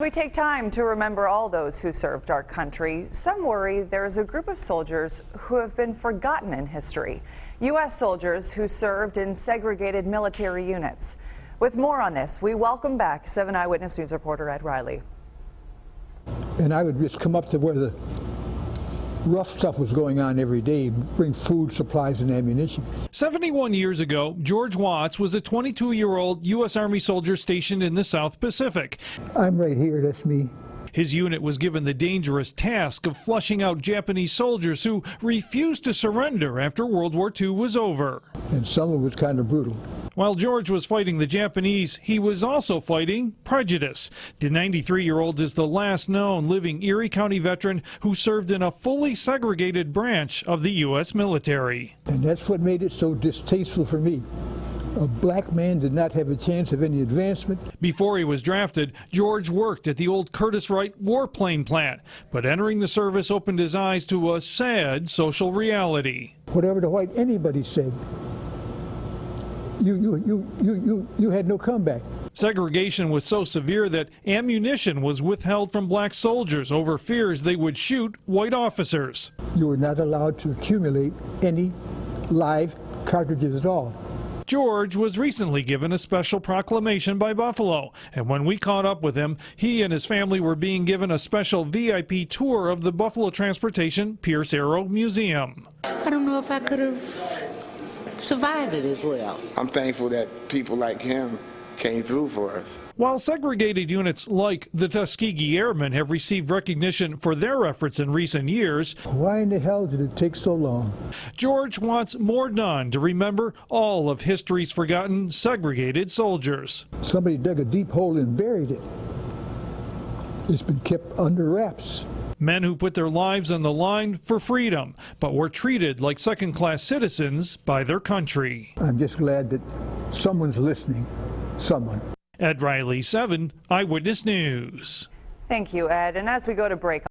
We take time to remember all those who served our country. Some worry there is a group of soldiers who have been forgotten in history. U.S. soldiers who served in segregated military units. With more on this, we welcome back 7 Eyewitness News reporter Ed Riley. And I would just come up to where the rough stuff was going on every day, bring food, supplies, and ammunition. 71 years ago, George Watts was a 22-year-old U.S. Army soldier stationed in the South Pacific. I'm right here, that's me. His unit was given the dangerous task of flushing out Japanese soldiers who refused to surrender after World War II was over. And some of it was kind of brutal. While George was fighting the Japanese, he was also fighting prejudice. The 93-year-old is the last known living Erie County veteran who served in a fully segregated branch of the U.S. military. And that's what made it so distasteful for me. A black man did not have a chance of any advancement. Before he was drafted, George worked at the old Curtiss-Wright warplane plant, but entering the service opened his eyes to a sad social reality. Whatever the white anybody said, you had no comeback. Segregation was so severe that ammunition was withheld from black soldiers over fears they would shoot white officers. You were not allowed to accumulate any live cartridges at all. George was recently given a special proclamation by Buffalo, and when we caught up with him, he and his family were being given a special VIP tour of the Buffalo Transportation Pierce Arrow Museum. I don't know if I could have survived it as well. I'm thankful that people like him came through for us. While segregated units like the Tuskegee Airmen have received recognition for their efforts in recent years, why in the hell did it take so long? George wants more done to remember all of history's forgotten segregated soldiers. Somebody dug a deep hole and buried it. It's been kept under wraps. Men who put their lives on the line for freedom, but were treated like second-class citizens by their country. I'm just glad that someone's listening. Someone. Ed Riley, 7 Eyewitness News. Thank you, Ed. And as we go to break,